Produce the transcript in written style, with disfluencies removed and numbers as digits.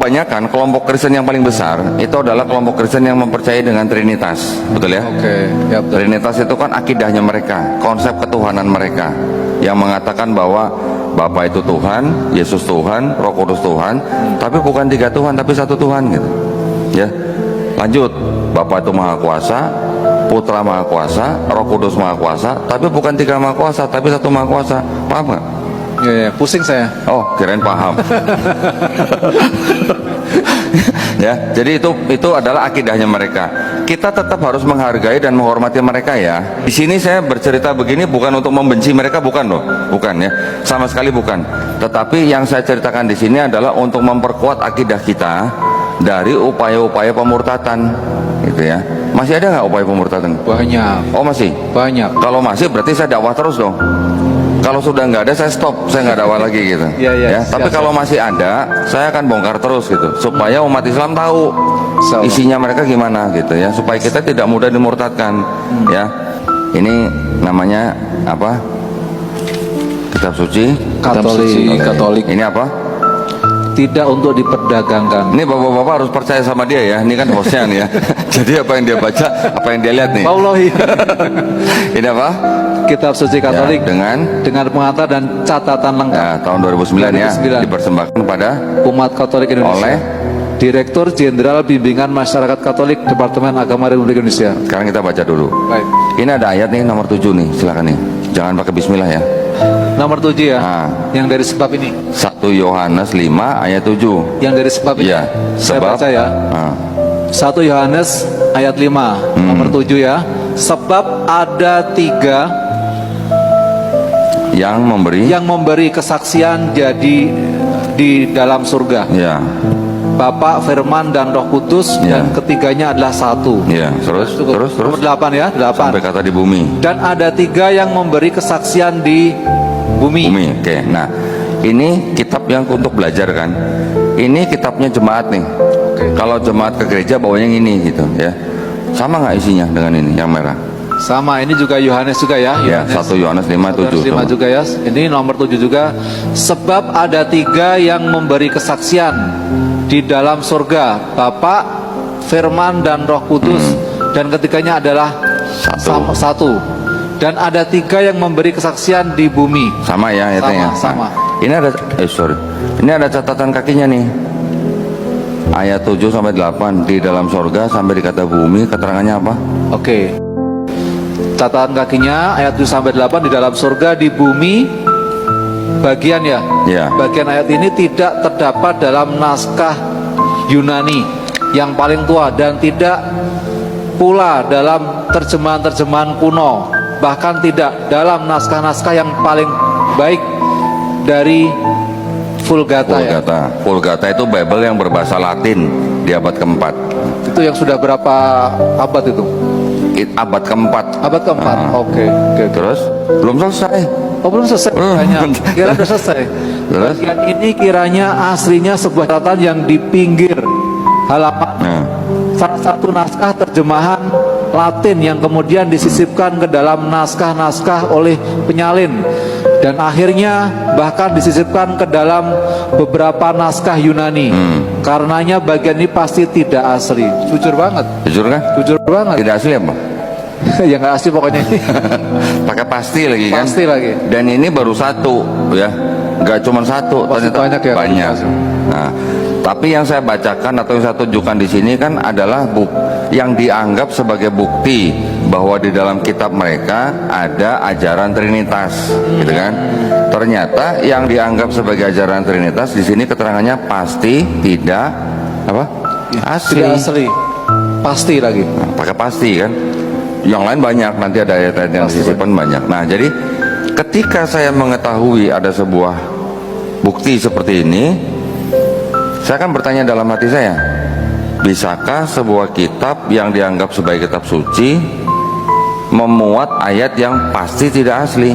kebanyakan kelompok Kristen yang paling besar itu adalah kelompok Kristen yang mempercayai dengan Trinitas, betul ya? Oke, ya betul. Trinitas itu kan akidahnya mereka, konsep ketuhanan mereka, yang mengatakan bahwa Bapa itu Tuhan, Yesus Tuhan, Roh Kudus Tuhan, tapi bukan 3 Tuhan, tapi 1 Tuhan gitu. Ya, lanjut, Bapa itu Maha Kuasa, Putra Maha Kuasa, Roh Kudus Maha Kuasa, tapi bukan 3 Maha Kuasa, tapi 1 Maha Kuasa. Paham nggak? Ya, pusing saya. Oh, kirain paham. Ya, jadi itu adalah akidahnya mereka. Kita tetap harus menghargai dan menghormati mereka ya. Di sini saya bercerita begini bukan untuk membenci mereka, bukan loh, bukan ya, sama sekali bukan. Tetapi yang saya ceritakan di sini adalah untuk memperkuat akidah kita dari upaya-upaya pemurtatan, gitu ya. Masih ada nggak upaya pemurtatan? Banyak. Oh masih? Banyak. Kalau masih berarti saya dakwah terus dong. Kalau sudah nggak ada saya stop, saya nggak dakwah lagi gitu. Iya, iya, Ya, tapi siap, kalau masih ada, saya akan bongkar terus gitu, supaya umat Islam tahu Insyaallah. isinya mereka gimana gitu ya, supaya kita tidak mudah dimurtadkan. Ya, ini namanya apa? Kitab suci Katolik. Ini apa? Tidak untuk diperdagangkan. Ini bapak-bapak harus percaya sama dia ya. Ini kan hostnya nih ya. Jadi apa yang dia baca, apa yang dia lihat nih. Wallahi. Ini apa? Kitab suci Katolik Ya, dengan pengantar dan catatan lengkap. ya, tahun 2009 ya, 2009. dipersembahkan pada Umat Katolik Indonesia. oleh. Direktur Jenderal Bimbingan Masyarakat Katolik Departemen Agama Republik Indonesia. Sekarang kita baca dulu. Baik. Ini ada ayat nih nomor 7 nih, silakan nih. Jangan pakai bismillah ya. Nomor 7 ya. Nah. Yang dari sebab ini. 1 Yohanes 5 ayat 7. Yang dari sebab ini. Iya, Saya sebab baca ya. Nah, 1 Yohanes ayat 5 nomor 7 ya. Sebab ada 3 yang memberi kesaksian jadi di dalam surga. ya, Bapa, Firman dan Roh Kudus, Ya. dan ketiganya adalah 1. ya, terus Cukup. Nomor 8 ya, 8. sampai kata di bumi. Dan ada 3 yang memberi kesaksian di bumi. Oke. Nah, ini kitab yang untuk belajar kan. Ini kitabnya jemaat nih. Oke. Kalau jemaat ke gereja bawanya yang ini gitu ya. Sama nggak isinya dengan ini yang merah? Sama, ini juga Yohanes juga ya. Ya, 1 Yohanes 5 7. 5 juga ya. Ini nomor 7 juga. Sebab ada 3 yang memberi kesaksian di dalam surga, Bapa, Firman dan Roh Kudus, dan ketiganya adalah satu. Dan ada 3 yang memberi kesaksian di bumi. Sama ya ayatnya. Sama. Ini ada Ini ada catatan kakinya nih. Ayat 7 sampai 8 di dalam sorga sampai di kata bumi, keterangannya apa? Oke. Catatan kakinya ayat 7 sampai 8 di dalam surga, di bumi. Bagian ya. Ya. Bagian ayat ini tidak terdapat dalam naskah Yunani yang paling tua, dan tidak pula dalam terjemahan-terjemahan kuno, bahkan tidak dalam naskah-naskah yang paling baik dari Vulgata. Vulgata itu Bible yang berbahasa Latin di abad keempat. Itu yang sudah berapa abad itu? Abad keempat. Abad keempat. Oke. Terus belum selesai. Oh, belum selesai. Kira udah selesai. Terus? Bagian ini kiranya aslinya sebuah catatan yang di pinggir halaman. Nah, Salah satu naskah terjemahan Latin yang kemudian disisipkan ke dalam naskah-naskah oleh penyalin, dan akhirnya bahkan disisipkan ke dalam beberapa naskah Yunani. Karenanya bagian ini pasti tidak asli. Jujur banget. jujur kan? Jujur banget. Tidak asli apa? Ya nggak asli pokoknya ini. Pakai pasti lagi kan? Pasti lagi. Dan ini baru 1 ya, nggak cuma 1, Pasti ternyata banyak ya. banyak. Nah, tapi yang saya bacakan atau yang saya tunjukkan di sini kan adalah yang dianggap sebagai bukti bahwa di dalam kitab mereka ada ajaran Trinitas, gitu kan? Ternyata yang dianggap sebagai ajaran Trinitas di sini keterangannya pasti tidak apa? Asli. Tidak asli. Pasti lagi. Nah, pakai pasti kan. Yang lain banyak, nanti ada ayat-ayat yang disisipkan banyak. Nah, jadi ketika saya mengetahui ada sebuah bukti seperti ini, saya akan bertanya dalam hati saya, bisakah sebuah kitab yang dianggap sebagai kitab suci memuat ayat yang pasti tidak asli?